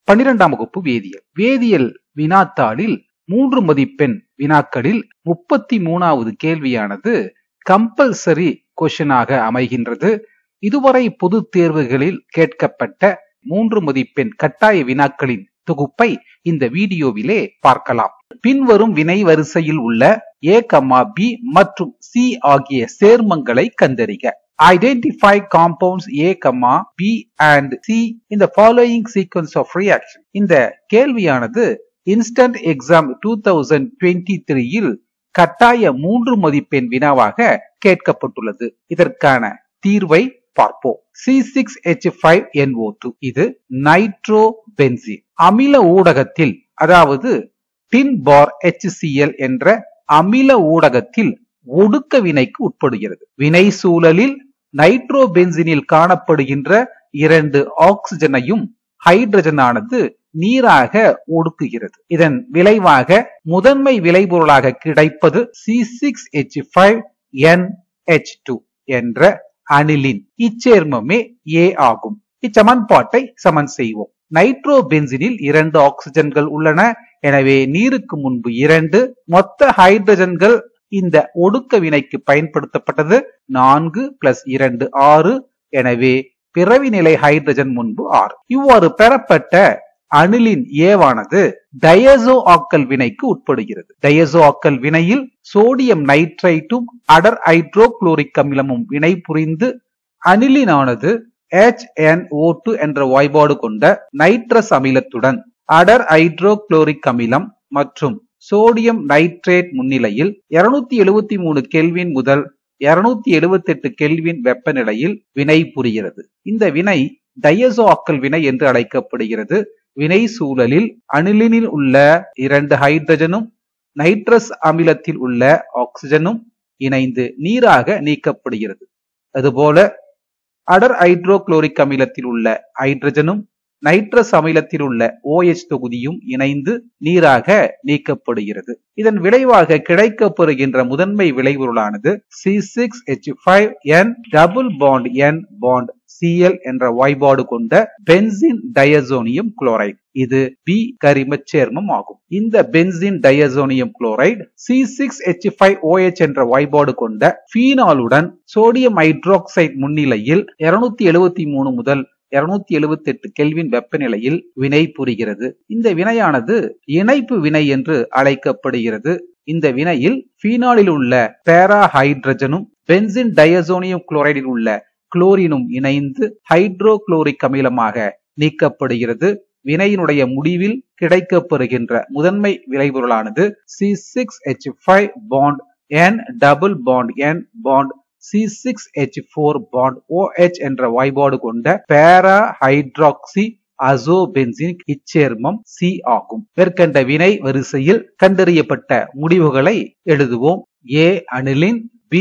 12ஆம் வகுப்பு வேதியியல். வேதியியல் வினாத்தாளில் 3 மதிப்பெண் வினாக்களில் 33வது கேள்வியானது கம்பல்சரி கொஸ்டினாக அமைகின்றது. இதுவரை பொது தேர்வுகளில் கேட்கப்பட்ட 3 மதிப்பெண் கட்டாய வினாக்களின் தொகுப்பை இந்த வீடியோவிலே பார்க்கலாம். பின்வரும் வினை வரிசையில் உள்ள A, B மற்றும் C ஆகிய சேர்மங்களை கண்டறிக. Identify compounds A, B and C in the following sequence of reaction. இந்த கேள்வியானது Instant Exam 2023 கட்டாய 3 மதிப்பெண் வினாவாக கேட்கப்பட்டுள்ளது. இதற்கான தீர்வை பார்ப்போம். C6H5NO2 இது நைட்ரோபென்சீன். அமில ஊடகத்தில், அதாவது டின் பார் HCl என்ற அமில ஊடகத்தில் ஒடுக்க வினைக்கு உட்படுகிறது. வினை சூழலில் நைட்ரோபென்சீனில் காணப்படுகின்ற 2 ஆக்சிஜனையும் ஹைட்ரஜனானது நீராக ஒடுக்குகிறது. இதன் விளைவாக முதன்மை விளைபொருளாக கிடைப்பது C6H5NH2 என்ற அனிலின். இச்சேர்மமே A ஆகும். இச்சமன்பாட்டை சமன் செய்வோம். நைட்ரோபென்சீனில் 2 ஆக்சிஜன்கள் உள்ளன. எனவே நீருக்கு முன்பு 2, மொத்த ஹைட்ரஜன்கள் இந்த ஒடுக்க வினைக்கு பயன்படுத்தப்பட்டது 4 + 2 6. எனவே பிறவி நிலை ஹைட்ரஜன் முன்பு 6. இவ்வாறு பெறப்பட்ட அனிலின் ஏவானது டயசோ ஆக்கல் வினைக்கு உட்படுகிறது. டயசோ ஆக்கல் வினையில் சோடியம் நைட்ரைட்டும் அடர் ஹைட்ரோகுளோரிக் அமிலமும் வினை புரிந்து அனிலினானது HNO2 என்ற வாய்பாடு கொண்ட நைட்ரஸ் அமிலத்துடன் அடர் ஹைட்ரோகுளோரிக் அமிலம் மற்றும் சோடியம் நைட்ரேட் முன்னிலையில் 273 கெல்வின் முதல் 278 கெல்வின் வெப்பநிலையில் வினை புரிகிறது. இந்த வினை டயசோ ஆக்கல் வினை என்று அழைக்கப்படுகிறது. வினை சூழலில் அனிலினில் உள்ள 2 ஹைட்ரஜனும் நைட்ரஸ் அமிலத்தில் உள்ள ஆக்சிஜனும் இணைந்து நீராக நீக்கப்படுகிறது. அதுபோல அடர் ஹைட்ரோகுளோரிக் அமிலத்தில் உள்ள ஹைட்ரஜனும் நைட்ரஸ் அமிலத்தில் உள்ள OH தொகுதியும் இணைந்து நீராக நீக்கப்படுகிறது. இதன் விளைவாக கிடைக்கப்பெறுகின்ற முதன்மை விளைபொருளானது C6H5N+Cl என்ற வாய்பாடு கொண்ட பென்சீன் டயசோனியம் குளோரைடு. இது B கரிமச் சேர்மம் ஆகும். இந்த பென்சீன் டயசோனியம் குளோரைடு C6H5OH என்ற வாய்பாடு கொண்ட பீனாலுடன் சோடியம் ஹைட்ராக்சைடு முன்னிலையில் 273 முதல் 278 கெல்வின் வெப்பநிலையில் வினை புரிகிறது. இந்த வினையானது இணைப்பு வினை என்று அழைக்கப்படுகிறது. இந்த வினையில் பீனாலில் உள்ள பேரா ஹைட்ரஜனும் பென்சீன் டயசோனியம் குளோரைடில் உள்ள குளோரினும் இணைந்து ஹைட்ரோகுளோரிக் அமிலமாக நீக்கப்படுகிறது. வினையினுடைய முடிவில் கிடைக்கப்பெறுகின்ற முதன்மை விளைபொருளானது C6H5N+N C6H4OH என்ற வாய்பாடு கொண்ட பேரா ஹைட்ராக்சி அசோபென்சீன். இச்சேர்மம் C ஆகும். மேற்கண்ட வினை வரிசையில் கண்டறியப்பட்ட முடிவுகளை எழுதுவோம். A aniline, B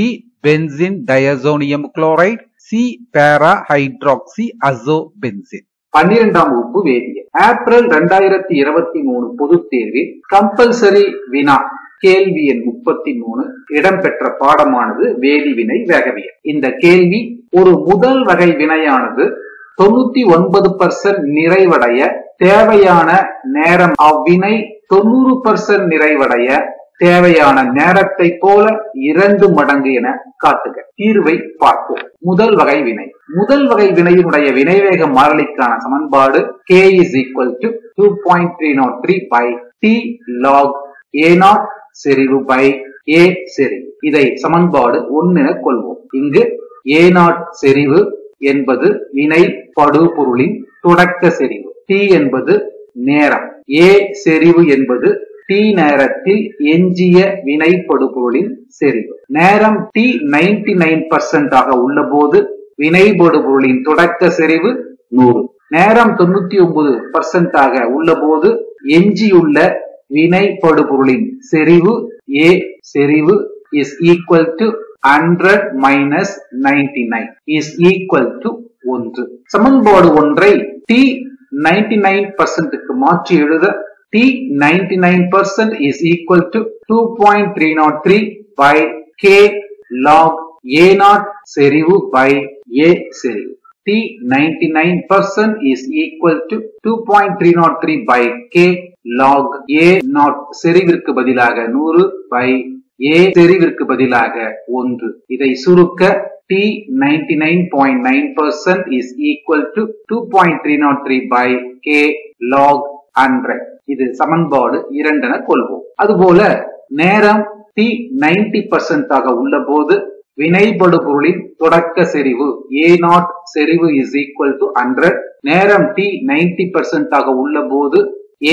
benzene diazonium chloride, C பேரா ஹைட்ராக்சி அசோபென்சீன். 12ஆம் வகுப்பு வேதியியல். ஏப்ரல் 2023 பொதுத் தேர்வில் கம்பல்சரி வினா கேள்வி எண் 33 இடம்பெற்ற பாடமானது வேதிவினை வேகவியல். இந்த கேள்வி ஒரு முதல் வகை வினையானது 99% நிறைவடைய தேவையான நேரம், அவ்வினை 90% நிறைவடைய தேவையான நேரத்தை போல 2 மடங்கு என காட்டுக. தீர்வை பார்ப்போம். முதல் வகை வினை. முதல் வகை வினையினுடைய வினைவேக மாறிலிக்கான சமன்பாடு K = 2.303/T log A0 செறிவு A செறிவு. இதை சமன்பாடு 1 என கொள்வோம். இங்கு A0 செறிவு என்பது வினை படுபொருளின் தொடக்க செறிவு, T என்பது நேரம், A செறிவு என்பது T நேரத்தில் எஞ்சிய வினை படுபொருளின் செறிவு. நேரம் T 99% ஆக உள்ள போது வினை படுபொருளின் தொடக்க செறிவு 100. நேரம் 99% ஆக உள்ள போது எஞ்சியுள்ள வினை படுபொருளின் செறிவு A செறிவு is equal to 100 minus 99 is equal to 1. சமன்பாடு 1ஐ T 99% க்கு மாற்றி எழுத T 99% is equal to 2.303/K log A0 செறிவு A செறிவு. T99% is equal to 2.303 by K log A0 செறிவிற்கு பதிலாக 100 by A செறிவிற்கு பதிலாக 1. இதை சுருக்க T99.9% is equal to 2.303 by K log 100. இது சமன்பாடு 2 என கொள்வோம். அதுபோல நேரம் T90% ஆக உள்ள போது வினைபடுபொருளின் தொடக்க செறிவு A0 செறிவு is equal to 100. நேரம் T90% ஆக உள்ள போது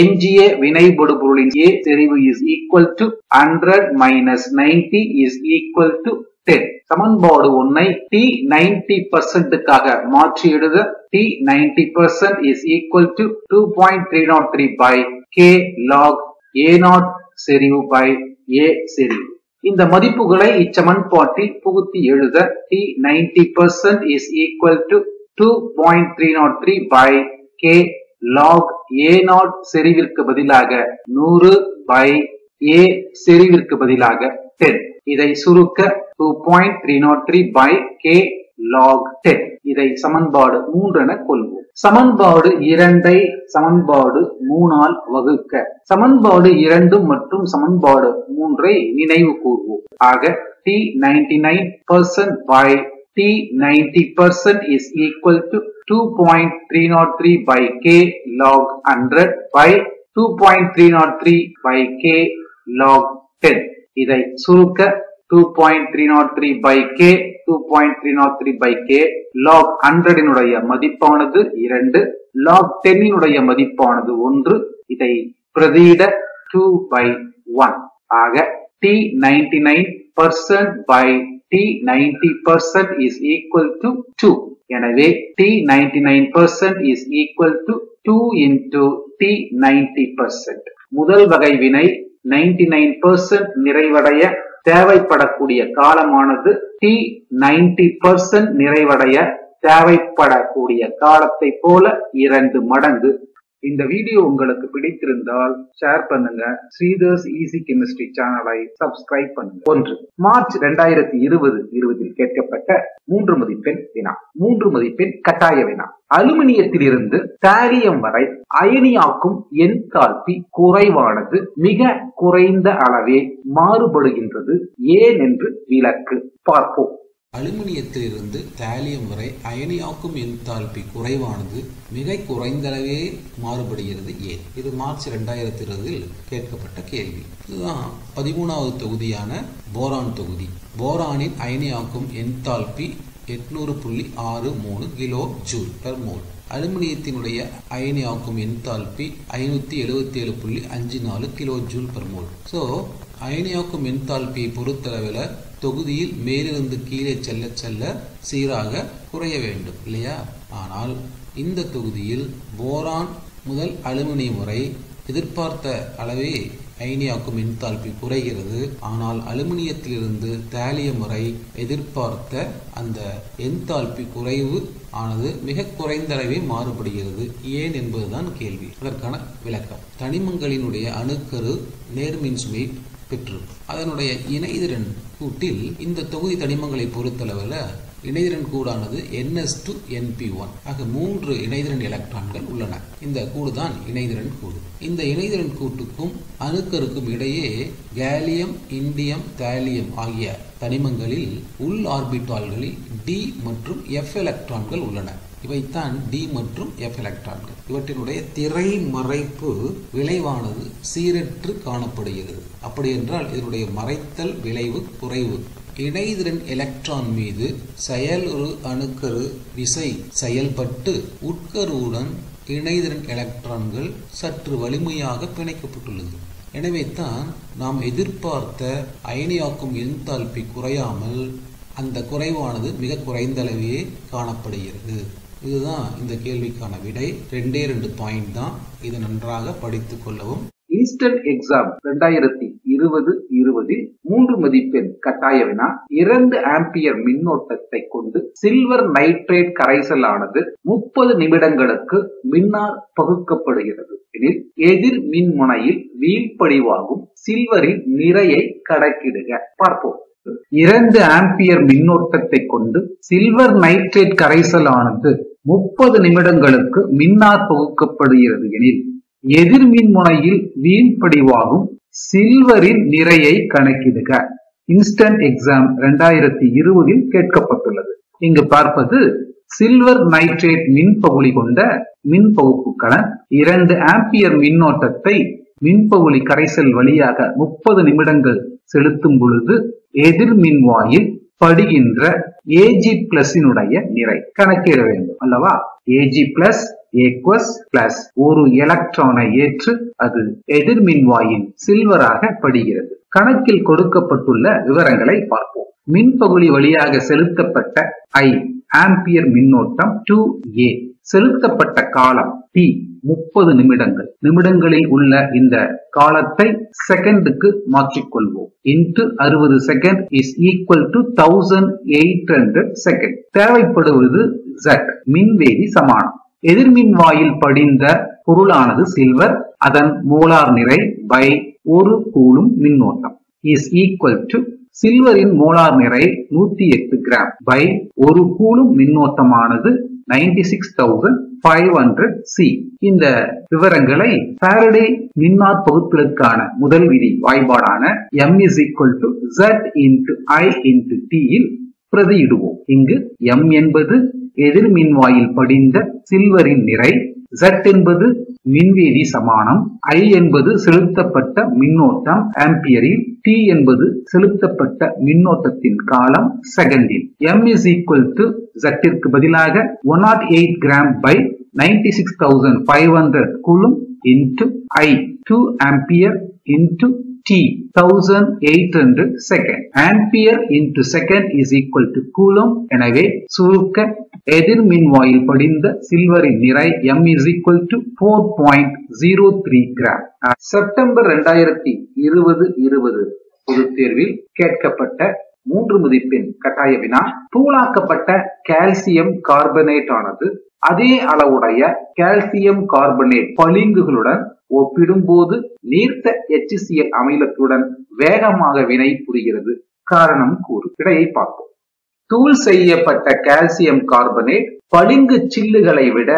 எஞ்சிய வினைபடுபொருளின் A செறிவு is equal to 100 minus 90 is equal to 10. சமன்பாடு 1 ஐ T90% க்காக மாற்றி எழுத T90% is equal to 2.303 by K log A0 செறிவு by A செறிவு. இந்த மதிப்புகளை இச்சமன்பாட்டில் புகுத்தி எழுத T90% is equal to 2.303 by K log A0 செறிவிற்கு பதிலாக 100 by A செறிவிற்கு பதிலாக 10. இதை சுருக்க 2.303 by K log 10. இதை சமன்பாடு 3 என கொள்வோம். சமன்பாடு 2 ஐ சமன்பாடு 3 ஆல் வகுக்க சமன்பாடு 2 மற்றும் சமன்பாடு 3 ஐ நினைவு கூர்வோம். ஆக T99% by T90% is equal to 2.303 by K log 100 by 2.303 by K log 10. இதை சுருக்க 2.303 by K 2.303 by K log 100 இனுடைய மதிப்பானது 2, log 10 இனுடைய மதிப்பானது 1. இதை பிரதியிட 2 by 1. ஆக T99% by T90% is equal to 2. எனவே T99% is equal to 2 into T90%. முதல் வகை வினை 99% நிறைவடைய தேவைப்படக்கூடிய காலமானது T90% நிறைவடைய தேவைப்படக்கூடிய காலத்தை போல 2 மடங்கு. இந்த வீடியோ உங்களுக்கு பிடித்திருந்தால் ஷேர் பண்ணுங்க. ஸ்ரீதர்ஸ் ஈஸி கெமிஸ்ட்ரி சேனலை சப்ஸ்கிரைப் பண்ணுங்க. 1. மார்ச் 2020 கேட்கப்பட்ட 3 மதிப்பெண் வினா. 3 மதிப்பெண் கட்டாய வினா. அலுமினியத்திலிருந்து தாலியம் வரை அயனியாக்கும் என்தால்பி குறைவானது மிக குறைந்த அளவே மாறுபடுகின்றது ஏன் என்று விளக்கு. பார்ப்போம். அலுமினியத்திலிருந்து தாலியம் வரை அயனியாக்கும் என்தால்பி குறைவானது மிக குறைந்தளவே மாறுபடுகிறது ஏன்? இது மார்ச் 2020 கேட்கப்பட்ட கேள்வி. இதுதான் 13வது தொகுதியான போரான் தொகுதி. போரானின் அயனியாக்கும் enthalpy 800.63 kilo joule per mole. அலுமினியத்தினுடைய அயனியாக்கும் enthalpy 577.54 kilo joule per mole. So அயனியாக்கும் என்தால்பியை பொறுத்தளவில் தொகுதியில் மேலிருந்து கீழே செல்ல செல்ல சீராக குறைய வேண்டும் இல்லையா? ஆனால் இந்த தொகுதியில் போரான் முதல் அலுமினியம் வரை எதிர்பார்த்த அளவே அயனியாக்கும் என்தால்பி குறைகிறது. ஆனால் அலுமினியத்திலிருந்து தாலியம் வரை எதிர்பார்த்த அந்த என்தால்பி குறைவு ஆனது மிக குறைந்த அளவே மாறுபடுகிறது ஏன் என்பதுதான் கேள்வி. அதற்கான விளக்கம். தனிமங்களினுடைய அணுக்கரு நேர்மின் சுமை பெற்றிருக்கும். அதனுடைய இணைதிறன் கூட்டில் இந்த தொகுதி தனிமங்களை பொறுத்தளவில் இணைதிறன் கூடானது NS2NP1 ஆக 3 இணைதிறன் எலக்ட்ரான்கள் உள்ளன. இந்த கூடுதான் இணைதிறன் கூடு. இந்த இணைதிறன் கூட்டுக்கும் அணுக்கருக்கும் இடையே கேலியம், இண்டியம், தாலியம் ஆகிய தனிமங்களில் உள் ஆர்பிட்டால்களில் D மற்றும் F எலக்ட்ரான்கள் உள்ளன. இவைத்தான் D மற்றும் F எலக்ட்ரான்கள். இவற்றினுடைய திரைமறைப்பு விளைவானது சீரற்று காணப்படுகிறது. அப்படி என்றால் இதனுடைய மறைத்தல் விளைவு குறைவு. இணைதிறன் எலக்ட்ரான் மீது செயலுறு அணுக்கரு விசை செயல்பட்டு உட்கருவுடன் இணைதிறன் எலக்ட்ரான்கள் சற்று வலிமையாக பிணைக்கப்பட்டுள்ளது. எனவே தான் நாம் எதிர்பார்த்த அயனியாக்கும் என்தால்பி குறையாமல் அந்த குறைவானது மிக குறைந்தளவே காணப்படுகிறது. இதுதான் இந்த கேள்விக்கான விடை. 2 பாயிண்ட் தான். இதை நன்றாக படித்துக் கொள்ளவும். இன்ஸ்டன்ட் எக்ஸாம் 2020 3 மதிப்பெண் கட்டாய வினா. 2 ஆம்பியர் மின்னோட்டத்தை கொண்டு சில்வர் நைட்ரேட் கரைசல் ஆனது 30 நிமிடங்களுக்கு மின்னார் பகுக்கப்படுகிறது எனில் எதிர் மின் முனையில் வீழ்படிவாகும் சில்வரின் நிறையை கணக்கிடுக. பார்ப்போம். 2 ஆம்பியர் மின்னோட்டத்தை கொண்டு சில்வர் நைட்ரேட் கரைசல் ஆனது 30 நிமிடங்களுக்கு மின்னார் தொகுக்கப்படுகிறது எனில் எதிர்மின் முனையில் வீழ்படிவாகும் சில்வரின் நிறையை கணக்கிடுக. இன்ஸ்டன்ட் எக்ஸாம் 2020 கேட்கப்பட்டுள்ளது. இங்கு பார்ப்பது சில்வர் நைட்ரேட் மின்பகுளி கொண்ட மின்பகுப்பு கலன் 2 ஆம்பியர் மின்னோட்டத்தை மின்பகுளி கரைசல் வழியாக 30 நிமிடங்கள் செலுத்தும் பொழுது எதிர்மின்வாயில் படுகின்ற Ag பிளஸினுடைய நிறை கணக்கிட வேண்டும் அல்லவா. Ag பிளஸ் ஏக்வஸ் பிளஸ் ஒரு எலக்ட்ரானை ஏற்று அது எதிர்மின்வாயில் சில்வராக படுகிறது. கணக்கில் கொடுக்கப்பட்டுள்ள விவரங்களை பார்ப்போம். மின்பகுளி வழியாக செலுத்தப்பட்ட I ஆம்பியர் மின்னோட்டம் 2A, செலுத்தப்பட்ட காலம் T 30 நிமிடங்கள். நிமிடங்களில் உள்ள இந்த காலத்தை செகண்டுக்கு மாற்றிக்கொள்வோம். Into 60 second is equal to 1800 second. தேவைப்படுவது Z, மின்வேதி சமானம். எதிர்மின்வாயில் படிந்த பொருளானது சில்வர், அதன் மோலார் நிறை பை 1 கூலும் மின்னோட்டம் இஸ் ஈக்குவல் டு சில்வரின் மோலார் நிறை 108 கிராம் பை 1 கூலும் மின்னோட்டமானது 96,500 C. இந்த விவரங்களை ஃபாரடே மின்னார் பகுத்தலுக்கான முதல் விதி வாய்பாடான M is equal to Z into I into T இல் பிரதியிடுவோம். இங்கு M என்பது எதிர்மின்வாயில் படிந்த சில்வரின் நிறை, Z என்பது மின்வேதி சமானம், I என்பது செலுத்தப்பட்ட மின்னோட்டம் ஆம்பியரில், T என்பது செலுத்தப்பட்ட மின்னோட்டத்தின் காலம் செகண்டில். M is equal to Z ற்கு பதிலாக 108 gram by 96,500 coulomb into I 2 ampere into T 1800 second. Ampere into second is equal to coulomb. எனவே சுருக்க எதிர்மின்வாயில் படிந்த சில்வரின் நிறை M is equal to 4.03 gram. September 2020 பொதுத் தேர்வில் கேட்கப்பட்ட 3 மதிப்பெண் கட்டாய வினா. தூளாக்கப்பட்ட கால்சியம் கார்பனேட் ஆனது அதே அளவுடைய கால்சியம் கார்பனேட் பளிங்குகளுடன் ஒப்பிடும்போது நீர்த்த HCl அமிலத்துடன் வேகமாக வினை புரிகிறது. காரணம் கூறு. விடையை பார்ப்போம். தூள் செய்யப்பட்ட கால்சியம் கார்பனேட் பளிங்கு சில்லுகளை விட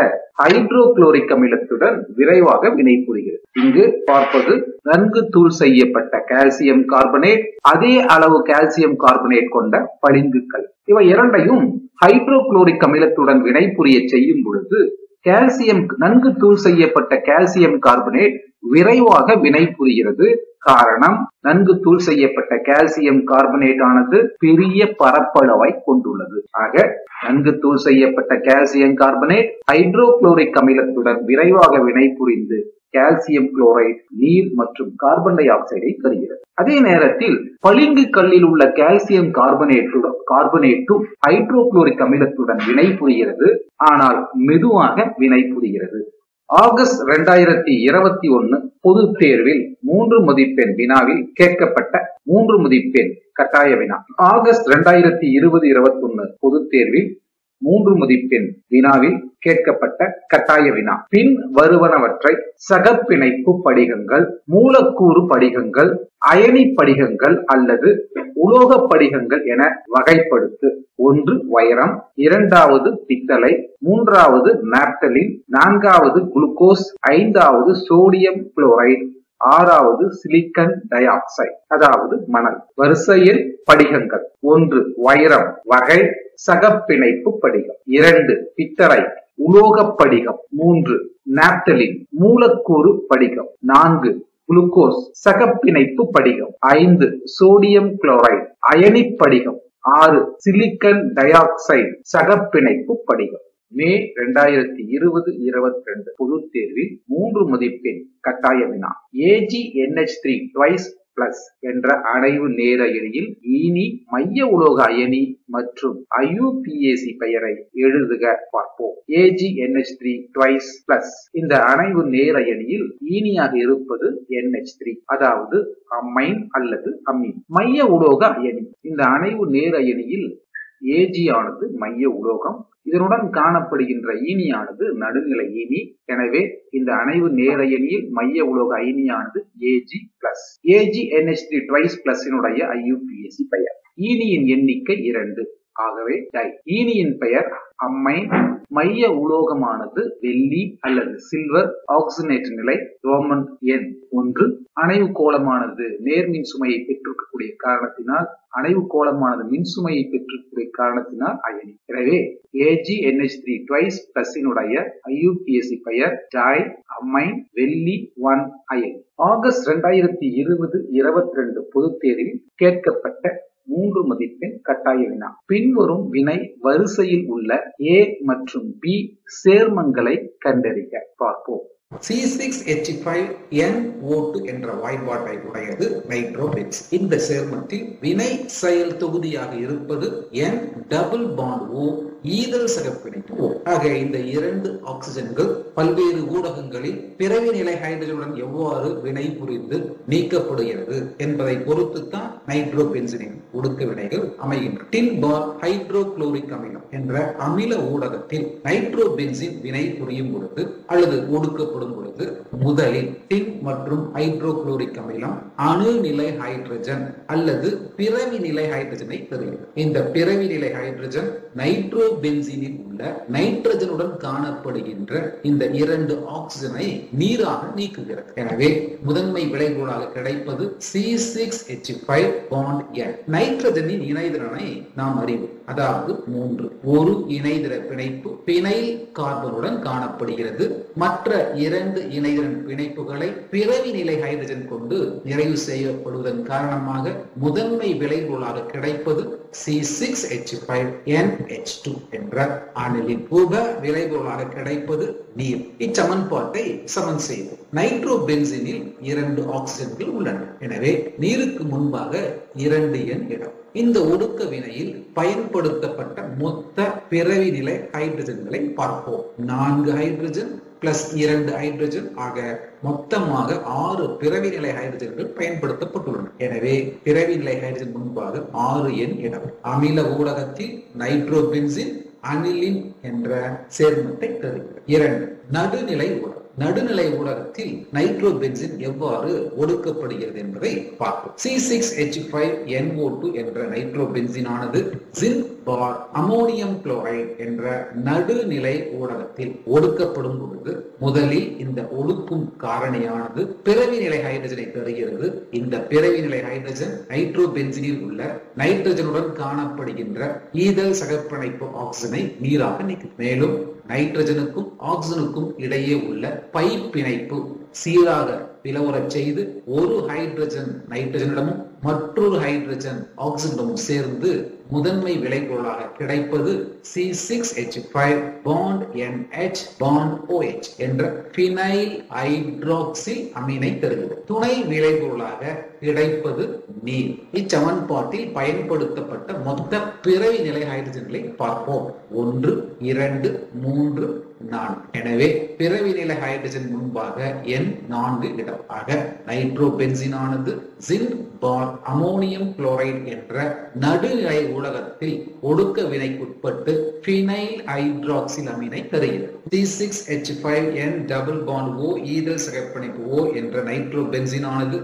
ஹைட்ரோகுளோரிக் அமிலத்துடன் விரைவாக வினை புரிகிறது. இங்கு பார்ப்பது நன்கு தூள் செய்யப்பட்ட கால்சியம் கார்பனேட், அதே அளவு கால்சியம் கார்பனேட் கொண்ட பளிங்குகள். இவை இரண்டையும் ஹைட்ரோகுளோரிக் அமிலத்துடன் வினை புரிய செய்யும் பொழுது கால்சியம் நன்கு தூள் செய்யப்பட்ட கால்சியம் கார்பனேட் விரைவாக வினை புரிகிறது. காரணம், நன்கு தூள் செய்யப்பட்ட கால்சியம் கார்பனேட் ஆனது பெரிய பரப்பளவை கொண்டுள்ளது. ஆக நன்கு தூள் செய்யப்பட்ட கால்சியம் கார்பனேட் ஹைட்ரோகுளோரிக் அமிலத்துடன் விரைவாக வினை புரிந்து கால்சியம் குளோரைடு, நீர் மற்றும் கார்பன் டை ஆக்சைடை தருகிறது. அதே நேரத்தில் பளிங்கு கல்லில் உள்ள கால்சியம் கார்பனேட்டும் ஹைட்ரோகுளோரிக் அமிலத்துடன் வினை புரிகிறது. ஆனால் மெதுவாக வினை புரிகிறது. ஆகஸ்ட் 2021 பொது தேர்வில் 3 மதிப்பெண் வினாவில் கேட்கப்பட்ட 3 மதிப்பெண் கட்டாய வினா. ஆகஸ்ட் 2020-21 பொது தேர்வில் 3 மதிப்பெண் வினாவில் கேட்கப்பட்ட கட்டாய வினா. பின் வருவனவற்றை சகப்பிணைப்பு படிகங்கள், மூலக்கூறு படிகங்கள், அயனி படிகங்கள் அல்லது உலோக படிகங்கள் என வகைப்படுத்து. 1 வைரம், 2வது பித்தளை, 3வது நாப்தலின், 4வது குளுக்கோஸ், 5வது சோடியம் குளோரைடு, 6வது சிலிக்கன் டை ஆக்சைடு அதாவது மணல். வரிசையில் படிகங்கள். 1 வைரம் வகை சகப்பிணைப்பு படிகம், 2 பித்தளை உலோக படிகம், 3 நாப்தலின் மூலக்கூறு படிகம், 4 குளுக்கோஸ் சகப்பிணைப்பு படிகம், 5 சோடியம் குளோரைடு அயனி படிகம், 6 சிலிக்கன் டை ஆக்சைடு சகப்பிணைப்பு படிகம். மே 2020-22 பொது தேர்வில் 3 மதிப்பெண் கட்டாய வினா. AgNH3 twice plus என்ற அணைவு நேர எண்ணில் ஈனி மைய உலோக அயனி மற்றும் IUPAC பெயரை எழுதுக பார்ப்போம். AgNH3 twice plus இந்த அணைவு நேர எண்ணில் ஈனியாக இருப்பது NH3 அதாவது அமைன் அல்லது அமீன். மைய உலோக அயனி இந்த அணைவு நேர எண்ணில் Ag ஆனது மைய உலோகம். இதனுடன் காணப்படுகின்ற ஈனியானது நடுநிலை ஈனி. எனவே இந்த அணைவு நேரயனியில் மைய உலோக அயனியானது Ag+. AgNH3 twice plus-இனுடைய IUPAC பெயர். ஈனியின் எண்ணிக்கை 2. ஆகவே டை. ஈனியின் பெயர் அம்மைன். மைய உலோகமானது வெள்ளி அல்லது சில்வர். ஆக்சிஜனேற்ற நிலை ரோமன் எண் 1. அணைவு கோளமானது நேர்மின் சுமையை பெற்றிருக்கக்கூடிய காரணத்தினால் அயனி. எனவே AgNH3 twice plus-இனுடைய IUPAC பெயர் டை அம்மைன் வெள்ளி 1 அயனி. ஆகஸ்ட் 2022 பொதுத் தேர்வில் கேட்கப்பட்ட 3 மதிப்பெண் கட்டாய வினா. பின்வரும் வினை வரிசையில் உள்ள A மற்றும் B சேர்மங்களை கண்டறிக. பார்ப்போம். C6H5NO2 என்ற வாய்பாட்டை உடையது நைட்ரோபென்ஸ். இந்த சேர்மத்தில் வினை செயல் தொகுதியாக இருப்பது N டபுள் பாண்ட் O ஈதல் சகப்பிணைப்பு O. ஆக இந்த 2 ஆக்சிஜன்கள் பல்வேறு ஊடகங்களில் பிறவி நிலை ஹைட்ரஜனுடன் எவ்வாறு வினை புரிந்து நீக்கப்படுகிறது என்பதை பொறுத்துத்தான் நைட்ரோபென்சீனின் ஒடுக்க வினைகள் அமைகின்றன. டின் பார் ஹைட்ரோகுளோரிக் அமிலம் என்ற அமில ஊடகத்தில் நைட்ரோபென்சீன் வினை புரியும் பொழுது அல்லது ஒடுக்கப்படும் பொழுது முதலில் டின் மற்றும் ஹைட்ரோகுளோரிக் அமிலம் அணு நிலை ஹைட்ரஜன் அல்லது பிறவி நிலை ஹைட்ரஜனை தருகிறது. இந்த பிறவி நிலை ஹைட்ரஜன் நைட்ரோபென்சீனில் உள்ள நைட்ரஜனுடன் காணப்படுகின்ற இந்த 2 ஆக்சிஜனை நீராக நீக்குகிறது. எனவே முதன்மை விளைபொருளாக கிடைப்பது C6H5 bond N. நைட்ரஜனின் இணைதிறனை நாம் அறிவோம். அதாவது 3. ஒரு இணைதிர பிணைப்பு பினைல் கார்பனுடன் காணப்படுகிறது. மற்ற 2 இணைதிறன் பிணைப்புகளை பிறவி நிலை ஹைட்ரஜன் கொண்டு நிறைவு செய்யப்படுவதன் காரணமாக முதன்மை விளைபொருளாக கிடைப்பது C6H5NH2 என்ற அணிலின் உப விளைபொருளாக கிடைப்பது நீர். இச்சமன்பாட்டை சமன் செய்வோம். நைட்ரோபென்சீனில் 2 ஆக்சிஜன்கள் உள்ளன. எனவே நீருக்கு முன்பாக 2N இடம். இந்த ஒடுக்க வினையில் பயன்படுத்தப்பட்ட மொத்த பிறவி நிலை ஹைட்ரஜன்களை பார்ப்போம். 4 ஹைட்ரஜன் பிளஸ் 2 ஹைட்ரஜன் ஆக மொத்தமாக 6 பிறவி நிலை ஹைட்ரஜன்கள் பயன்படுத்தப்பட்டுள்ளன. எனவே பிறவி நிலை ஹைட்ரஜன் முன்பாக 6N இடம். அமில ஊடகத்தில் நைட்ரோபென்சீன் அனிலின் என்ற சேர்மத்தை தருகிறது. 2. நடுநிலை ஊடகம். நடுநிலை ஊடகத்தில் நைட்ரோபென்சீன் எவ்வாறு ஒடுக்கப்படுகிறது என்பதை பார்ப்போம். C6H5NO2 என்ற நைட்ரோபென்சீன் ஆனது ஜிங்க் பார் அமோனியம் குளோரைடு என்ற நடுநிலை ஊடகத்தில் ஒடுக்கப்படும் பொழுது முதலில் இந்த ஒடுக்கும் காரணியானது பிறவி நிலை ஹைட்ரஜனை தருகிறது. இந்த பிறவி நிலை ஹைட்ரஜன் நைட்ரோபென்சீனில் உள்ள நைட்ரஜனுடன் காணப்படுகின்ற ஈதல் சகப்பிணைப்பு ஆக்சிஜனை நீராக நீக்கும். மேலும் நைட்ரஜனுக்கும் ஆக்சிஜனுக்கும் இடையே உள்ள பை பிணைப்பு சீராக பிளவுறச் செய்து ஒரு ஹைட்ரஜன் நைட்ரஜனிடமும் மற்றொரு ஹைட்ரஜன் ஆக்சிஜனிடமும் சேர்ந்து முதன்மை விளைபொருளாக கிடைப்பது C6H5 bond NH bond OH என்ற பினைல் ஹைட்ராக்சில் அமீனை தருகிறது. துணை விளைபொருளாக கிடைப்பது நீர். இச்சமன்பாட்டில் பயன்படுத்தப்பட்ட மொத்த பிறவி நிலை ஹைட்ரஜன்களை பார்ப்போம். 1, 2, 3, 4. எனவே பிறவி நிலை ஹைட்ரஜன் முன்பாக N 4 இடம். ஆக நைட்ரோபென்சீன் ஆனது ஜிங்க் பார் அமோனியம் குளோரைடு என்ற நடுநிலை ஊடகத்தில் ஒடுக்க வினைக்குட்பட்டு பினைல் ஹைட்ராக்சில் அமீனை தருகிறது. C6H5N டபுள் பாண்ட் O ஈதல் சகப்பிணைப்பு O என்ற நைட்ரோபென்சீன் ஆனது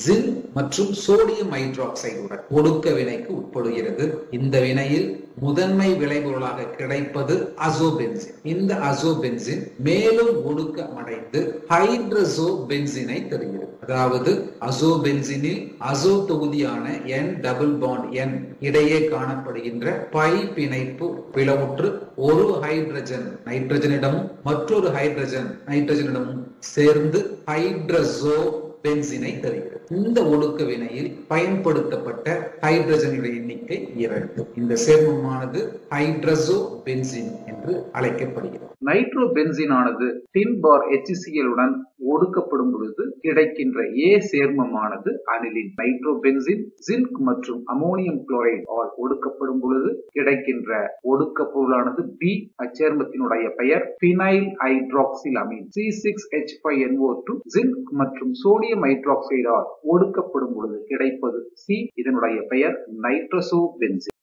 ஜிங்க் மற்றும் சோடியம் ஹைட்ராக்சைடுடன் ஒடுக்க வினைக்கு உட்படுகிறது. இந்த வினையில் முதன்மை விளைபொருளாக கிடைப்பது அசோபென்சீன். இந்த அசோபென்சீன் மேலும் ஒடுக்கமடைந்து ஹைட்ரசோபென்சீனை தருகிறது. அதாவது அசோபென்சீனில் அசோ தொகுதியான N டபுள் பாண்ட் N இடையே காணப்படுகின்ற பை பிணைப்பு பிளவுற்று ஒரு ஹைட்ரஜன் நைட்ரஜனிடமும் மற்றொரு ஹைட்ரஜன் நைட்ரஜனிடமும் சேர்ந்து ஹைட்ரசோ பென்சீனை தருகிறது. இந்த ஒடுக்க வினையில் பயன்படுத்தப்பட்ட ஹைட்ரஜனுடைய எண்ணிக்கை 2. இந்த சேர்மமானது ஹைட்ரசோ பென்சீன் என்று அழைக்கப்படுகிறது. நைட்ரோபென்சீன் ஆனது டின் பார் HCl உடன் ஒடுக்கப்படும் பொழுது கிடைக்கின்ற A சேர்மமானது அனிலின். நைட்ரோபென்சீன் ஜிங்க் மற்றும் அமோனியம் குளோரைடு ஆல் ஒடுக்கப்படும் பொழுது கிடைக்கின்ற ஒடுக்க பொருளானது B. அச்சேர்மத்தினுடைய பெயர் phenyl hydroxyl amine. C6H5NO2 zinc மற்றும் சோடியம் ஹைட்ராக்சைடால் ஒடுக்கப்படும் பொழுது கிடைப்பது C. இதனுடைய பெயர் நைட்ரசோபென்சீன்.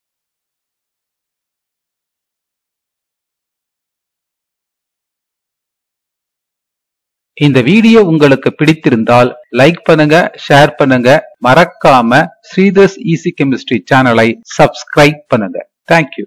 இந்த வீடியோ உங்களுக்கு பிடித்திருந்தால் லைக் பண்ணுங்க, ஷேர் பண்ணுங்க, மறக்காம ஸ்ரீதர்ஸ் ஈஸி கெமிஸ்ட்ரி சேனலை சப்ஸ்கிரைப் பண்ணுங்க. தேங்க்யூ.